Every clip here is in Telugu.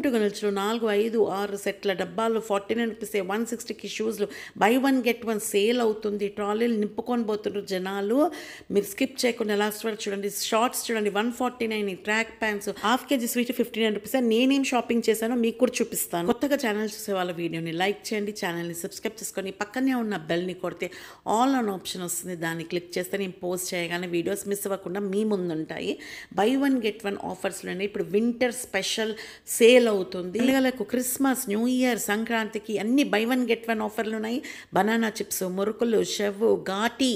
అనుకుంటూ గెలచు 4, 5, 6 సెట్ల డబ్బాలు 49 రూపీసే, 160కి షూస్లు, బై 1 గెట్ 1 సేల్ అవుతుంది. ట్రాలీలు నింపుకొని పోతున్నారు జనాలు. మీరు స్కిప్ చేయకుండా లాస్ట్ వరకు చూడండి. షార్ట్స్ చూడండి 149, track pants, half KG sweet 59 rupees. నేనేం షాపింగ్ చేశానో మీకు కూడా చూపిస్తాను. కొత్తగా ఛానల్ చూసే వాళ్ళ వీడియోని లైక్ చేయండి, ఛానల్ని సబ్స్క్రైబ్ చేసుకొని పక్కనే ఉన్న బెల్ని కొడితే ఆల్ అన్ ఆప్షన్ వస్తుంది. దాన్ని క్లిక్ చేస్తే నేను పోస్ట్ చేయగానే వీడియోస్ మిస్ అవ్వకుండా మీ ముందు ఉంటాయి. బై 1 గెట్ 1 ఆఫర్స్లోనే ఇప్పుడు వింటర్ స్పెషల్ సేల్ అవుతుంది. పిల్లలకు క్రిస్మస్, న్యూ ఇయర్, సంక్రాంతికి అన్ని బై 1 గెట్ 1 ఆఫర్లు ఉన్నాయి. బనానా చిప్స్, మురుకులు, షెవ్వు, ఘాటీ,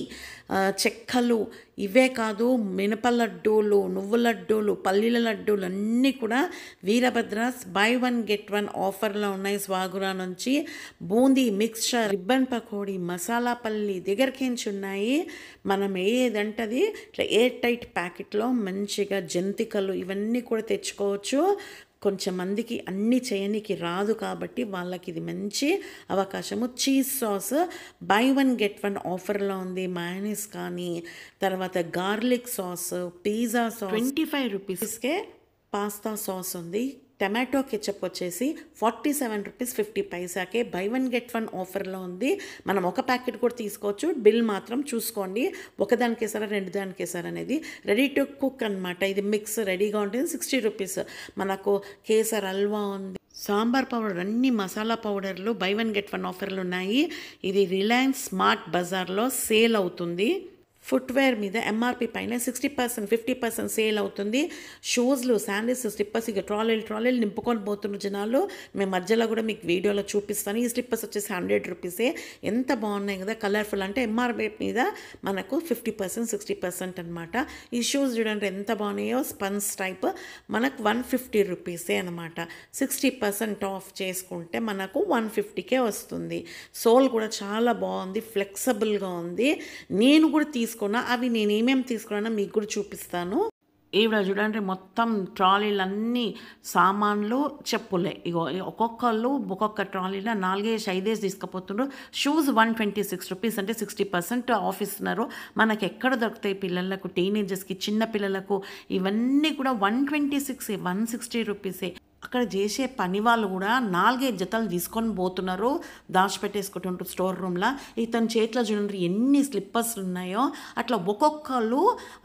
చెక్కలు, ఇవే కాదు మినప లడ్డూలు, నువ్వు లడ్డూలు, పల్లీల లడ్డూలు అన్నీ కూడా వీరభద్రాస్ బై 1 గెట్ 1 ఆఫర్లో ఉన్నాయి. స్వాగురా నుంచి బూందీ, మిక్స్చర్, రిబ్బన్ పకోడీ, మసాలా పల్లి దగ్గరకించి ఉన్నాయి. మనం ఏదంటది ఇట్లా ఎయిర్ టైట్ ప్యాకెట్లో మంచిగా జంతికలు ఇవన్నీ కూడా తెచ్చుకోవచ్చు. కొంచెం మందికి అన్నీ చేయనికి రాదు కాబట్టి వాళ్ళకి ఇది మంచి అవకాశము. చీజ్ సాస్ బై 1 గెట్ 1 ఆఫర్లో ఉంది. మయోనీస్ కానీ, తర్వాత గార్లిక్ సాస్, పిజ్జా సాస్ 25 రూపీస్కే పాస్తా సాస్ ఉంది. టమాటో కెచప్ వచ్చేసి 47 రూపీస్ 50 పైసాకే బై 1 గెట్ 1 ఆఫర్లో ఉంది. మనం ఒక ప్యాకెట్ కూడా తీసుకోవచ్చు. బిల్ మాత్రం చూసుకోండి, ఒకదానికేసారా రెండు దానికేసారా అనేది. రెడీ టు కుక్ అనమాట. ఇది మిక్స్ రెడీగా ఉంటుంది. 60 రూపీస్. మనకు కేసర్ హల్వా ఉంది, సాంబార్ పౌడర్, అన్ని మసాలా పౌడర్లు బై 1 గెట్ 1 ఆఫర్లు ఉన్నాయి. ఇది రిలయన్స్ స్మార్ట్ బజార్లో సేల్ అవుతుంది. ఫుట్వేర్ మీద ఎంఆర్పి పైన 60%, 50% సేల్ అవుతుంది. షూస్లు, శాండిల్స్, స్లిప్పర్స్, ఇక ట్రాలీలు నింపుకొని పోతున్న జనాలు. మేము మధ్యలో కూడా మీకు వీడియోలో చూపిస్తాను. ఈ స్లిప్పర్స్ వచ్చేసి 100 రూపీసే. ఎంత బాగున్నాయి కదా, కలర్ఫుల్. అంటే ఎంఆర్పి మీద మనకు 50%, 60% అనమాట. ఈ షూస్ చూడండి ఎంత బాగున్నాయో, స్పన్స్ టైప్. మనకు 150 రూపీసే అనమాట. 60% ఆఫ్ చేసుకుంటే మనకు 150కే వస్తుంది. సోల్ కూడా చాలా బాగుంది, ఫ్లెక్సిబుల్గా ఉంది. నేను కూడా అవి నేను ఏమేమి తీసుకున్నానో మీకు కూడా చూపిస్తాను. ఈవిడ చూడండి మొత్తం ట్రాలీలన్నీ సామాన్లు, చెప్పులే. ఇగో ఒక్కొక్కళ్ళు ఒక్కొక్క ట్రాలీలో 4-5 తీసుకుపోతున్నారు. షూస్ 126 రూపీస్, అంటే 60% ఆఫ్ ఇస్తున్నారు. మనకి ఎక్కడ దొరుకుతాయి పిల్లలకు, టీనేజర్స్కి, చిన్న పిల్లలకు ఇవన్నీ కూడా 126, 160 రూపీసే. అక్కడ చేసే పని వాళ్ళు కూడా 4-5 జతలు తీసుకొని పోతున్నారు, దాచిపెట్టేసుకుంటుంటారు స్టోర్ రూమ్లో. ఇతని చేతిలో చూడండి ఎన్ని స్లిప్పర్స్ ఉన్నాయో. అట్లా ఒక్కొక్కళ్ళు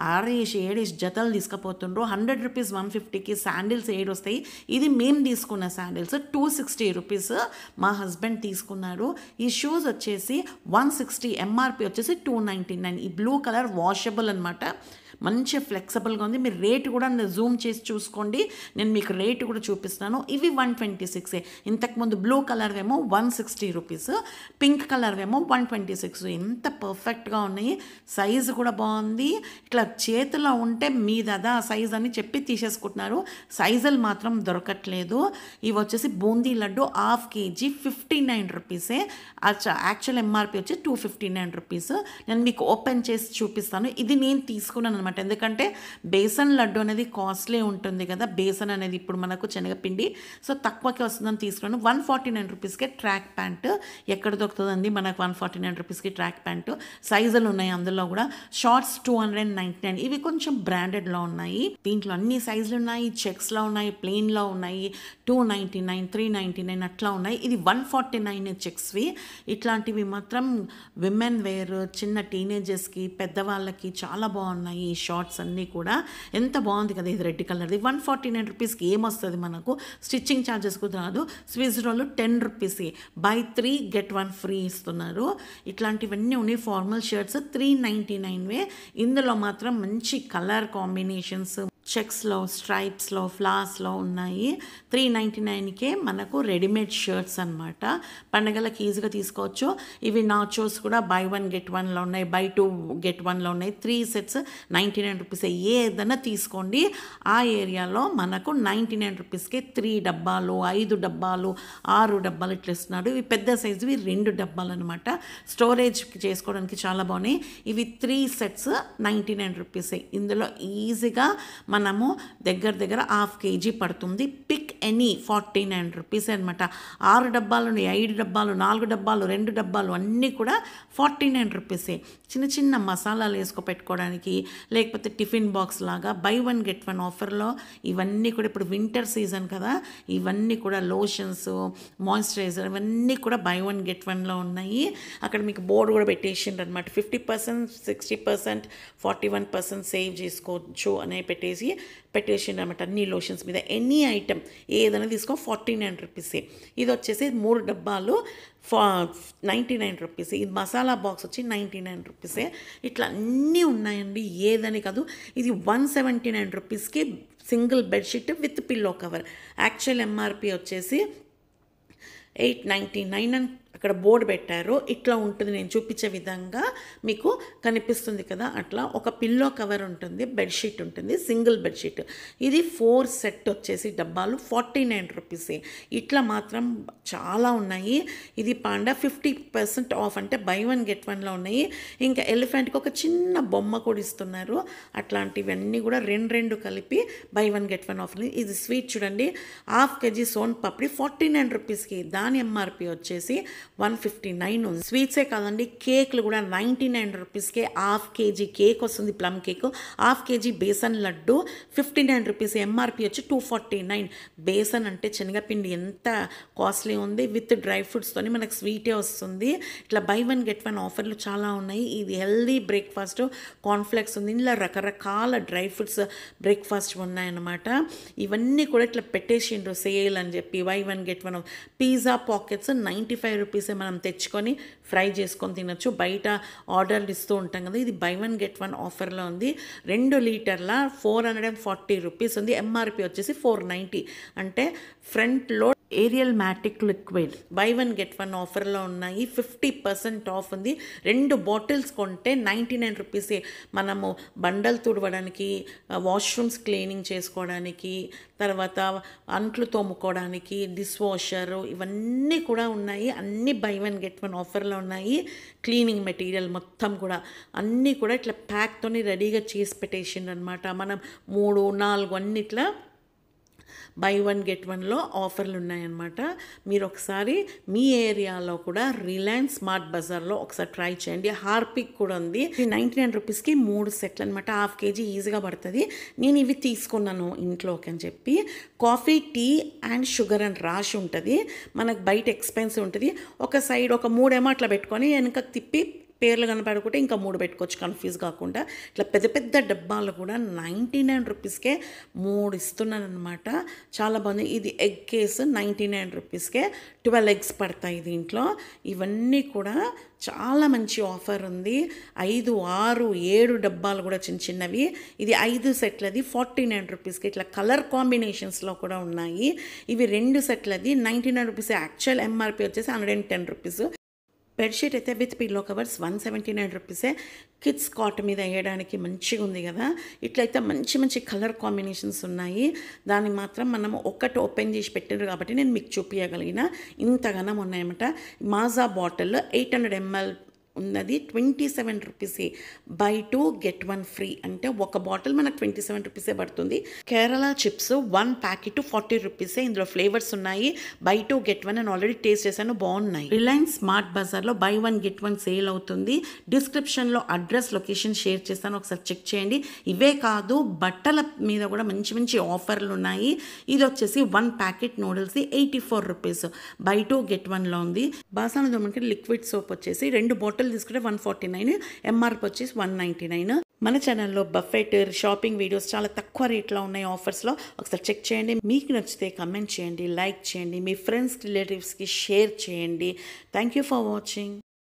6-7 జతలు తీసుకుపోతుండ్రు. 100 రూపీస్ 150కి శాండిల్స్ 7 వస్తాయి. ఇది మేము తీసుకున్న శాండిల్స్ 260 రూపీస్ మా హస్బెండ్ తీసుకున్నారు. ఈ షూస్ వచ్చేసి 160, ఎంఆర్పి వచ్చేసి 299. ఈ బ్లూ కలర్ వాషబుల్ అనమాట, మంచి ఫ్లెక్సిబుల్గా ఉంది. మీరు రేటు కూడా జూమ్ చేసి చూసుకోండి, నేను మీకు రేటు కూడా చూపిస్తాను. ఇవి 126. ఇంతకుముందు బ్లూ కలర్ ఏమో 160 రూపీస్, పింక్ కలర్ ఏమో 126. ఎంత పర్ఫెక్ట్గా ఉన్నాయి. సైజు కూడా బాగుంది. ఇట్లా చేతిలో ఉంటే మీదదా సైజ్ అని చెప్పి తీసేసుకుంటున్నారు. సైజులు మాత్రం దొరకట్లేదు. ఇవి వచ్చేసి బూందీ లడ్డు హాఫ్ కేజీ 59 రూపీసే. యాక్చువల్ ఎంఆర్పి వచ్చి 259 రూపీస్. నేను మీకు ఓపెన్ చేసి చూపిస్తాను. ఇది నేను తీసుకున్నాను అనమాట. ఎందుకంటే బేసన్ లడ్డు అనేది కాస్ట్లీ ఉంటుంది కదా, బేసన్ అనేది ఇప్పుడు మనకు శనగపిండి, సో తక్కువకి వస్తుందని తీసుకున్నాను. 149 రూపీస్కే ట్రాక్ ప్యాంట్. ఎక్కడ దొరుకుతుందండి మనకు 149 రూపీస్కి ట్రాక్ ప్యాంటు? సైజులు ఉన్నాయి అందులో కూడా. షార్ట్స్ 299. ఇవి కొంచెం బ్రాండెడ్లో ఉన్నాయి. దీంట్లో అన్ని సైజులు ఉన్నాయి. చెక్స్లో ఉన్నాయి, ప్లెయిన్లో ఉన్నాయి, 299, 399 అట్లా ఉన్నాయి. ఇది 149 చెక్స్వి. ఇట్లాంటివి మాత్రం విమెన్ వేర్, చిన్న టీనేజర్స్కి, పెద్దవాళ్ళకి చాలా బాగున్నాయి. ఈ షార్ట్స్ అన్నీ కూడా ఎంత బాగుంది కదా. ఇది రెడ్ కలర్ది 149 రూపీస్కి ఏమొస్తుంది మనకు? స్టిచ్చింగ్ ఛార్జెస్ కూడా రాదు. Swiss roll 10 rupees, buy 3 get 1 free ఇస్తున్నారు. ఇట్లాంటివన్నీ ఉన్నాయి. Formal shirts 399. ఇందులో మాత్రం మంచి కలర్ కాంబినేషన్స్ చెక్స్లో, స్ట్రైప్స్లో, ఫ్లాస్లో ఉన్నాయి. 399కే మనకు రెడీమేడ్ షర్ట్స్ అనమాట. పండగలకి ఈజీగా తీసుకోవచ్చు. ఇవి నాచోస్ కూడా బై 1 గెట్ 1లో ఉన్నాయి, బై 2 గెట్ 1లో ఉన్నాయి. 3 సెట్స్ 99 రూపీస్. ఏదైనా తీసుకోండి. ఆ ఏరియాలో మనకు 99 రూపీస్కే 3 డబ్బాలు, 5 డబ్బాలు, 6 డబ్బాలు ఇట్లా ఇస్తున్నాడు. ఇవి పెద్ద సైజువి 2 డబ్బాలు అనమాట. స్టోరేజ్ చేసుకోవడానికి చాలా బాగున్నాయి. ఇవి 3 సెట్స్ 99 రూపీసే. ఇందులో ఈజీగా మనము దగ్గర హాఫ్ కేజీ పడుతుంది. పిక్ ఎనీ 49 రూపీస్ అనమాట. 6 డబ్బాలు, 5 డబ్బాలు, 4 డబ్బాలు, 2 డబ్బాలు అన్నీ కూడా 49 రూపీసే. చిన్న మసాలాలు వేసుకో పెట్టుకోవడానికి, లేకపోతే టిఫిన్ బాక్స్ లాగా బై 1 గెట్ 1 ఆఫర్లో ఇవన్నీ కూడా ఇప్పుడు వింటర్ సీజన్ కదా, ఇవన్నీ కూడా లోషన్స్, మాయిశ్చరైజర్ ఇవన్నీ కూడా బై 1 గెట్ 1లో ఉన్నాయి. అక్కడ మీకు బోర్డు కూడా పెట్టేసిండ్రు అనమాట. 50%, 60%, 41% సేవ్ చేసుకోవచ్చు అనే పెట్టేసిండ్రు అనమాట. అన్ని లోషన్స్ మీద ఎనీ ఐటమ్ ఏదైనా తీసుకో 49 రూపీసే. ఇది వచ్చేసి 3 డబ్బాలు 99 రూపీస్. ఇది మసాలా బాక్స్ వచ్చి 99 రూపీసే. ఇట్లా అన్నీ ఉన్నాయండి, ఏదని కాదు. ఇది 179 రూపీస్కి single bedsheet with pillow cover. Actual MRP వచ్చేసి 899 అని అక్కడ బోర్డు పెట్టారు. ఇట్లా ఉంటుంది, నేను చూపించే విధంగా మీకు కనిపిస్తుంది కదా, అట్లా ఒక పిల్లో కవర్ ఉంటుంది, బెడ్షీట్ ఉంటుంది, సింగిల్ బెడ్షీట్. ఇది 4 సెట్ వచ్చేసి డబ్బాలు 49 రూపీసే. ఇట్లా మాత్రం చాలా ఉన్నాయి. ఇది పాండా 50% ఆఫ్ అంటే బై 1 గెట్ 1లో ఉన్నాయి. ఇంకా ఎలిఫెంట్కి ఒక చిన్న బొమ్మ కూడా ఇస్తున్నారు. అట్లాంటివన్నీ కూడా రెండు కలిపి బై 1 గెట్ 1 ఆఫర్. ఇది స్వీట్ చూడండి, హాఫ్ కేజీ సోన్ పాపిడి 49 రూపీస్కి. దాని ఎంఆర్పి వచ్చేసి 159 ఉంది. స్వీట్సే కాదండి, కేక్లు కూడా 99 రూపీస్కే హాఫ్ కేజీ కేక్ వస్తుంది, ప్లమ్ కేక్. హాఫ్ కేజీ బేసన్ లడ్డు 59 రూపీస్. ఎంఆర్పి వచ్చి 249. బేసన్ అంటే శనగపిండి ఎంత కాస్ట్లీ ఉంది, విత్ డ్రై ఫ్రూట్స్తోని మనకు స్వీటే వస్తుంది. ఇట్లా బై 1 గెట్ 1 ఆఫర్లు చాలా ఉన్నాయి. ఇది హెల్దీ బ్రేక్ఫాస్ట్, కార్న్ఫ్లెక్స్ ఉంది, ఇలా రకరకాల డ్రై ఫ్రూట్స్ బ్రేక్ఫాస్ట్ ఉన్నాయన్నమాట. ఇవన్నీ కూడా ఇట్లా పెట్టేసిండ్రు సేల్ అని చెప్పి. By 1 get 1. పిజ్జా పాకెట్స్ 95 రూపీసే. మనం తెచ్చుకొని ఫ్రై చేసుకొని తినచ్చు. బయట ఆర్డర్లు ఇస్తూ ఉంటాం కదా, ఇది బై 1 గెట్ 1 ఆఫర్లో ఉంది. 2 లీటర్ల 440 రూపీస్ ఉంది. ఎంఆర్పి వచ్చేసి 490. అంటే front load Ariel matic liquid buy 1 get 1 ఆఫర్లో ఉన్నాయి. 50% ఆఫ్ ఉంది. 2 బాటిల్స్ కొంటే 99 రూపీసే. మనము బండలు తుడవడానికి, వాష్రూమ్స్ క్లీనింగ్ చేసుకోవడానికి, తర్వాత అంట్లు తోముకోవడానికి, డిష్ వాషర్ ఇవన్నీ కూడా ఉన్నాయి. అన్నీ బై 1 గెట్ 1 ఆఫర్లో ఉన్నాయి. క్లీనింగ్ మెటీరియల్ మొత్తం కూడా అన్నీ కూడా ఇట్లా ప్యాక్తోని రెడీగా చేసి పెట్టేసిండ్రు అనమాట. మనం 3, 4 అన్నిట్లా బై 1 గెట్ 1లో ఆఫర్లు ఉన్నాయన్నమాట. మీరు ఒకసారి మీ ఏరియాలో కూడా రిలయన్స్ స్మార్ట్ బజార్లో ఒకసారి ట్రై చేయండి. హార్పిక్ కూడా ఉంది. 99 రూపీస్కి 3 సెట్లు అనమాట. హాఫ్ కేజీ ఈజీగా పడుతుంది. నేను ఇవి తీసుకున్నాను ఇంట్లోకి అని చెప్పి. కాఫీ, టీ అండ్ షుగర్ అని రాసి ఉంటుంది. మనకు బయట ఎక్స్పెన్సివ్ ఉంటుంది. ఒక సైడ్ ఒక 3 ఏమో అట్లా పెట్టుకొని వెనక తిప్పి పేర్లు కనపడుకుంటే ఇంకా 3 పెట్టుకోవచ్చు, కన్ఫ్యూజ్ కాకుండా. ఇట్లా పెద్ద డబ్బాలు కూడా 99 రూపీస్కే 3 ఇస్తున్నాను అనమాట. చాలా బాగుంది. ఇది ఎగ్ కేసు 99 రూపీస్కే 12 ఎగ్స్ పడతాయి దీంట్లో. ఇవన్నీ కూడా చాలా మంచి ఆఫర్ ఉంది. 5, 6, 7 డబ్బాలు కూడా చిన్నవి. ఇది 5 సెట్లది 49 రూపీస్కి. ఇట్లా కలర్ కాంబినేషన్స్లో కూడా ఉన్నాయి. ఇవి 2 సెట్లది 99 రూపీస్. యాక్చువల్ ఎంఆర్పి వచ్చేసి 110 రూపీస్. బెడ్షీట్ అయితే విత్ పిల్లో కవర్స్ 179 రూపీసే. కిడ్స్ కాట్ మీద వేయడానికి మంచిగా ఉంది కదా. ఇట్లయితే మంచి కలర్ కాంబినేషన్స్ ఉన్నాయి. దాన్ని మాత్రం మనం ఒక్కటి ఓపెన్ చేసి పెట్టారు కాబట్టి నేను మీకు చూపించగలిగిన. ఇంతగానం ఉన్నాయన్నమాట. మాజా బాటిల్ 800 ml ఉన్నది 27 రూపీసే. By 2 get 1 free. అంటే ఒక బాటిల్ మనకు 27 రూపీసే పడుతుంది. కేరళ చిప్స్ 1 ప్యాకెట్ 40 రూపీసే. ఇందులో ఫ్లేవర్స్ ఉన్నాయి. బై 2 గెట్ 1 అని ఆల్రెడీ టేస్ట్ చేశాను, బాగున్నాయి. రిలయన్స్ స్మార్ట్ బజార్లో బై 1 గెట్ 1 సేల్ అవుతుంది. డిస్క్రిప్షన్లో అడ్రస్, లొకేషన్ షేర్ చేస్తాను, ఒకసారి చెక్ చేయండి. ఇవే కాదు, బట్టల మీద కూడా మంచి ఆఫర్లు ఉన్నాయి. ఇది వచ్చేసి 1 packet noodles 84 rupees. Buy 2 get 1లో ఉంది. బాసాన దోమకి లిక్విడ్ సోప్ వచ్చేసి 2 బాటిల్ తీసుకుంటే 149, ఎంఆర్పి వచ్చేసి 199. మన ఛానల్లో బఫెట్ షాపింగ్ వీడియోస్ చాలా తక్కువ రేట్లో ఉన్నాయి ఆఫర్స్లో. ఒకసారి చెక్ చేయండి. మీకు నచ్చితే కమెంట్ చేయండి, లైక్ చేయండి, మీ ఫ్రెండ్స్ రిలేటివ్స్కి షేర్ చేయండి. Thank you for watching.